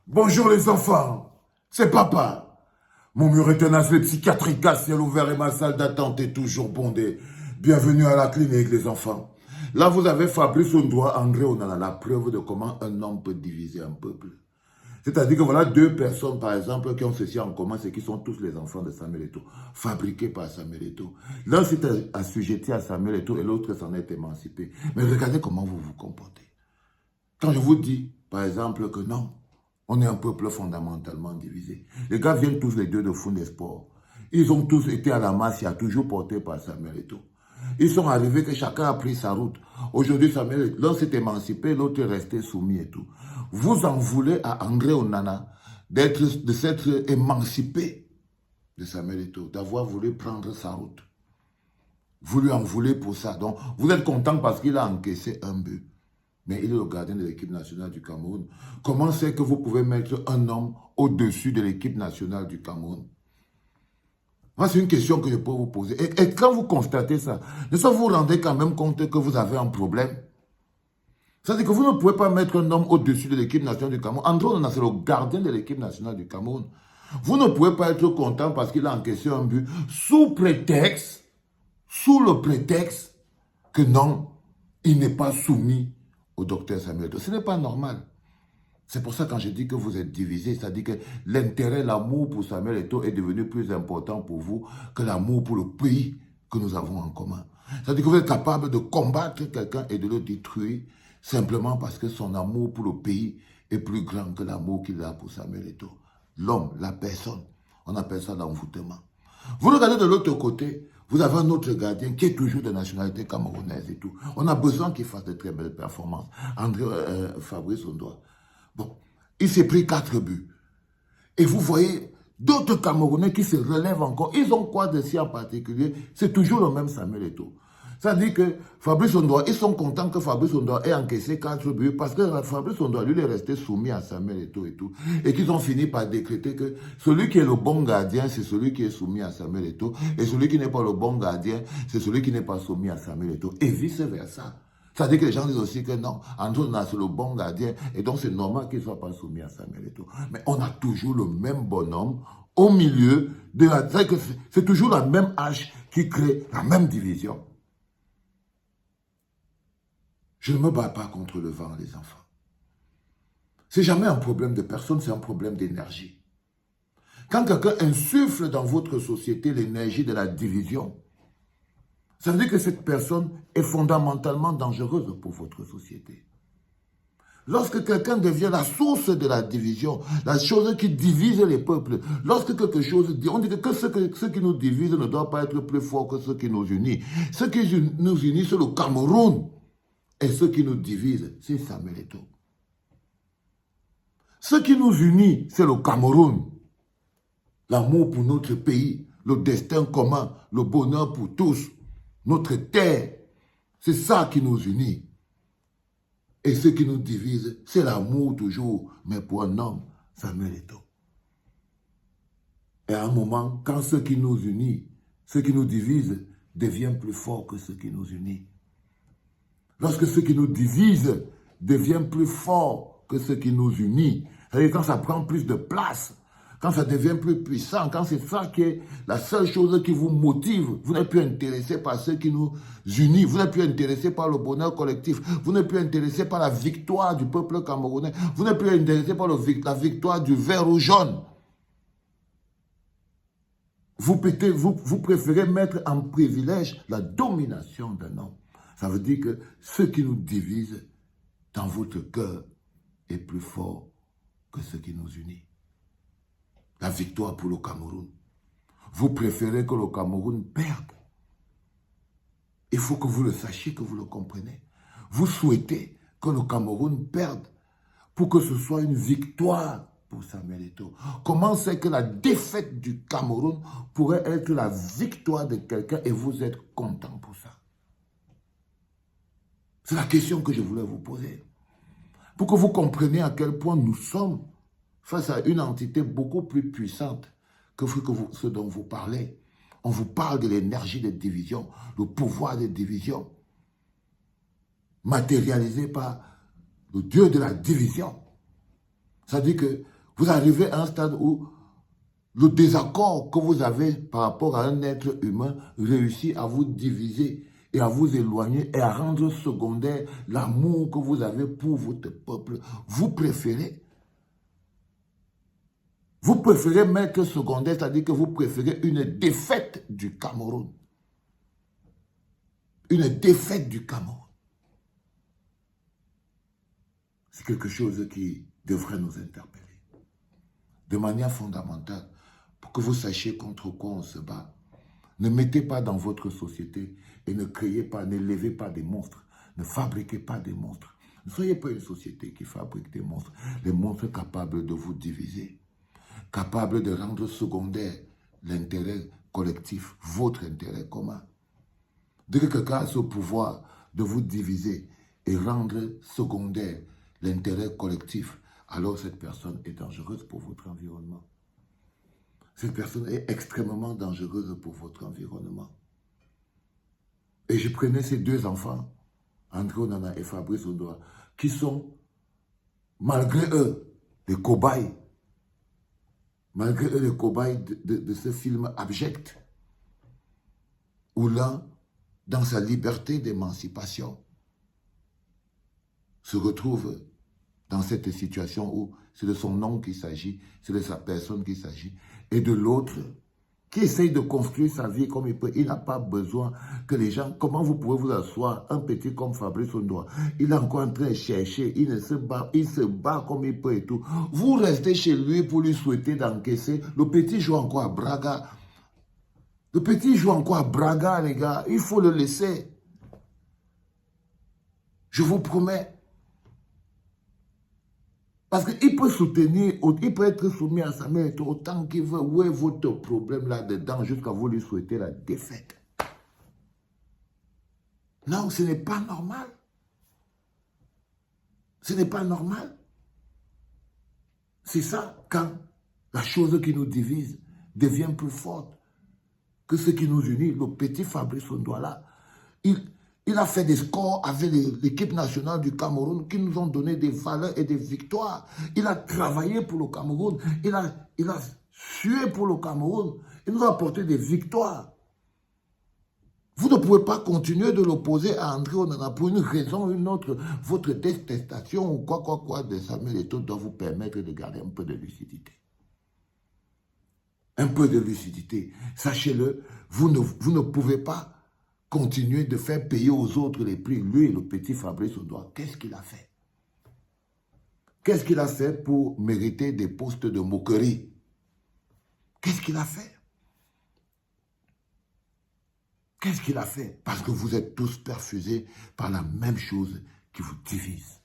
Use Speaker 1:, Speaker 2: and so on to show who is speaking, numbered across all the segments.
Speaker 1: Bonjour les enfants, c'est papa. Mon mur est un asile psychiatrique à ciel ouvert et ma salle d'attente est toujours bondée. Bienvenue à la clinique les enfants. Là vous avez Fabrice Ondoa, André Onana, la preuve de comment un homme peut diviser un peuple. C'est-à-dire que voilà deux personnes par exemple qui ont ceci en commun, c'est qu'ils sont tous les enfants de Samuel Eto'o, fabriqués par Samuel Eto'o. L'un s'est assujetti à Samuel Eto'o et l'autre s'en est émancipé. Mais regardez comment vous vous comportez. Quand je vous dis, par exemple, que non, on est un peuple fondamentalement divisé. Les gars viennent tous les deux de Fund Sport. Ils ont tous été à la masse, il a toujours porté par Samuel Eto'o. Ils sont arrivés que chacun a pris sa route. Aujourd'hui, Samuel, l'un s'est émancipé, l'autre est resté soumis et tout. Vous en voulez à André Onana de s'être émancipé de Samuel Eto'o, d'avoir voulu prendre sa route. Vous lui en voulez pour ça. Donc, vous êtes content parce qu'il a encaissé un but. Mais il est le gardien de l'équipe nationale du Cameroun. Comment c'est que vous pouvez mettre un homme au-dessus de l'équipe nationale du Cameroun? Moi, c'est une question que je peux vous poser. Et quand vous constatez ça, ne vous vous rendez quand même compte que vous avez un problème? C'est-à-dire que vous ne pouvez pas mettre un homme au-dessus de l'équipe nationale du Cameroun. André Onana, c'est le gardien de l'équipe nationale du Cameroun. Vous ne pouvez pas être content parce qu'il a encaissé un but sous le prétexte que non, il n'est pas soumis au docteur Samuel Eto'o. Ce n'est pas normal. C'est pour ça quand je dis que vous êtes divisés, c'est-à-dire que l'intérêt, l'amour pour Samuel Eto'o est devenu plus important pour vous que l'amour pour le pays que nous avons en commun. C'est-à-dire que vous êtes capable de combattre quelqu'un et de le détruire simplement parce que son amour pour le pays est plus grand que l'amour qu'il a pour Samuel Eto'o. L'homme, la personne, on appelle ça l'envoûtement. Vous regardez de l'autre côté, vous avez un autre gardien qui est toujours de nationalité camerounaise et tout. On a besoin qu'il fasse de très belles performances. Fabrice Ondoa. Bon, il s'est pris 4 buts. Et vous voyez d'autres Camerounais qui se relèvent encore. Ils ont quoi de si en particulier? C'est toujours le même Samuel Eto'o. Ça dit que Fabrice Ondoa, ils sont contents que Fabrice Ondoa ait encaissé 4 buts parce que Fabrice Ondoa, lui, est resté soumis à Samuel Eto'o et tout. Et qu'ils ont fini par décréter que celui qui est le bon gardien, c'est celui qui est soumis à Samuel Eto'o. Et celui qui n'est pas le bon gardien, c'est celui qui n'est pas soumis à Samuel Eto'o. Et vice-versa. Ça veut dire que les gens disent aussi que non, André Onana c'est le bon gardien et donc c'est normal qu'il ne soit pas soumis à Samuel Eto'o. Mais on a toujours le même bonhomme au milieu de la... C'est toujours la même hache qui crée la même division. Je ne me bats pas contre le vent, les enfants. C'est jamais un problème de personne, c'est un problème d'énergie. Quand quelqu'un insuffle dans votre société l'énergie de la division, ça veut dire que cette personne est fondamentalement dangereuse pour votre société. Lorsque quelqu'un devient la source de la division, la chose qui divise les peuples, lorsque quelque chose dit, on dit que ce qui nous divise ne doit pas être plus fort que ce qui nous unit. Ce qui nous unit, c'est le Cameroun. Et ce qui nous divise, c'est Samuel Eto'o. Ce qui nous unit, c'est le Cameroun. L'amour pour notre pays, le destin commun, le bonheur pour tous, notre terre. C'est ça qui nous unit. Et ce qui nous divise, c'est l'amour toujours, mais pour un homme, Samuel Eto'o. Et à un moment, quand ce qui nous unit, ce qui nous divise, devient plus fort que ce qui nous unit. Lorsque ce qui nous divise devient plus fort que ce qui nous unit, c'est-à-dire quand ça prend plus de place, quand ça devient plus puissant, quand c'est ça qui est la seule chose qui vous motive, vous n'êtes plus intéressé par ce qui nous unit, vous n'êtes plus intéressé par le bonheur collectif, vous n'êtes plus intéressé par la victoire du peuple camerounais, vous n'êtes plus intéressé par la victoire du vert ou jaune. Vous préférez mettre en privilège la domination d'un homme. Ça veut dire que ce qui nous divise dans votre cœur est plus fort que ce qui nous unit. La victoire pour le Cameroun. Vous préférez que le Cameroun perde. Il faut que vous le sachiez, que vous le compreniez. Vous souhaitez que le Cameroun perde pour que ce soit une victoire pour Samuel Eto'o. Comment c'est que la défaite du Cameroun pourrait être la victoire de quelqu'un et vous êtes content pour ça? C'est la question que je voulais vous poser. Pour que vous compreniez à quel point nous sommes face à une entité beaucoup plus puissante que ce dont vous parlez. On vous parle de l'énergie des divisions, le pouvoir des divisions, matérialisé par le Dieu de la division. Ça dit que vous arrivez à un stade où le désaccord que vous avez par rapport à un être humain réussit à vous diviser et à vous éloigner et à rendre secondaire l'amour que vous avez pour votre peuple. Vous préférez mettre secondaire, c'est-à-dire que vous préférez une défaite du Cameroun. Une défaite du Cameroun. C'est quelque chose qui devrait nous interpeller de manière fondamentale pour que vous sachiez contre quoi on se bat. Ne mettez pas dans votre société et ne créez pas, n'élevez pas des monstres. Ne fabriquez pas des monstres. Ne soyez pas une société qui fabrique des monstres. Les monstres capables de vous diviser, capables de rendre secondaire l'intérêt collectif, votre intérêt commun. Dès que quelqu'un a ce pouvoir de vous diviser et rendre secondaire l'intérêt collectif, alors cette personne est dangereuse pour votre environnement. Cette personne est extrêmement dangereuse pour votre environnement. Et je prenais ces deux enfants, André Onana et Fabrice Ondoa, qui sont, malgré eux, les cobayes. Malgré eux, les cobayes de ce film abject, où l'un, dans sa liberté d'émancipation, se retrouve dans cette situation où c'est de son nom qu'il s'agit, c'est de sa personne qu'il s'agit, et de l'autre qui essaye de construire sa vie comme il peut. Il n'a pas besoin que les gens... Comment vous pouvez vous asseoir, un petit comme Fabrice Ondoa, il est encore en train de chercher, il se bat comme il peut et tout. Vous restez chez lui pour lui souhaiter d'encaisser. Le petit joue encore à Braga. Le petit joue encore à Braga, les gars. Il faut le laisser. Je vous promets. Parce qu'il peut soutenir, il peut être soumis à sa mère autant qu'il veut. Où est votre problème là-dedans jusqu'à vous lui souhaiter la défaite? Non, ce n'est pas normal. Ce n'est pas normal. C'est ça, quand la chose qui nous divise devient plus forte que ce qui nous unit. Le petit Fabrice Ondoa là, il a fait des scores avec l'équipe nationale du Cameroun qui nous ont donné des valeurs et des victoires. Il a travaillé pour le Cameroun. Il a sué pour le Cameroun. Il nous a apporté des victoires. Vous ne pouvez pas continuer de l'opposer à André Onana pour une raison ou une autre. Votre détestation ou quoi de Samuel Eto'o doit vous permettre de garder un peu de lucidité. Un peu de lucidité. Sachez-le, vous ne pouvez pas continuer de faire payer aux autres les prix. Lui, le petit Fabrice Ondoa, qu'est-ce qu'il a fait? Qu'est-ce qu'il a fait pour mériter des postes de moquerie? Qu'est-ce qu'il a fait? Qu'est-ce qu'il a fait? Parce que vous êtes tous perfusés par la même chose qui vous divise.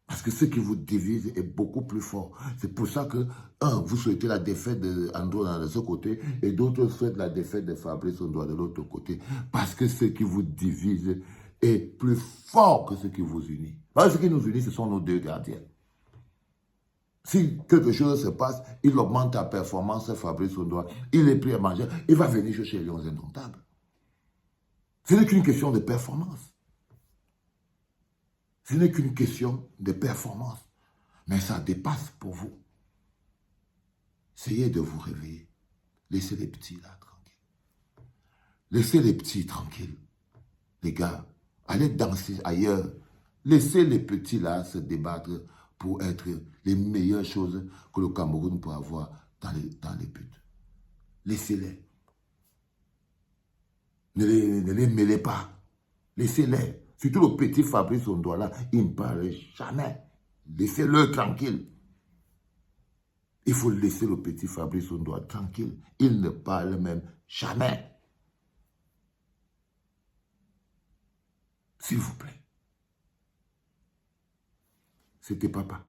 Speaker 1: Parce que ce qui vous divise est beaucoup plus fort. C'est pour ça que, vous souhaitez la défaite d'André Onana de ce côté et d'autres souhaitent la défaite de Fabrice Ondoa de l'autre côté. Parce que ce qui vous divise est plus fort que ce qui vous unit. Parce que ce qui nous unit, ce sont nos deux gardiens. Si quelque chose se passe, il augmente ta performance, Fabrice Ondoa, il est pris à manger, il va venir chercher les Lions Indomptables. Ce n'est qu'une question de performance. Ce n'est qu'une question de performance. Mais ça dépasse pour vous. Essayez de vous réveiller. Laissez les petits là tranquilles. Laissez les petits tranquilles. Les gars, allez danser ailleurs. Laissez les petits là se débattre pour être les meilleures choses que le Cameroun peut avoir dans les buts. Laissez-les. Ne les mêlez pas. Laissez-les. Surtout le petit Fabrice Ondoa là, il ne parle jamais. Laissez-le tranquille. Il faut laisser le petit Fabrice Ondoa tranquille. Il ne parle même jamais. S'il vous plaît. C'était papa.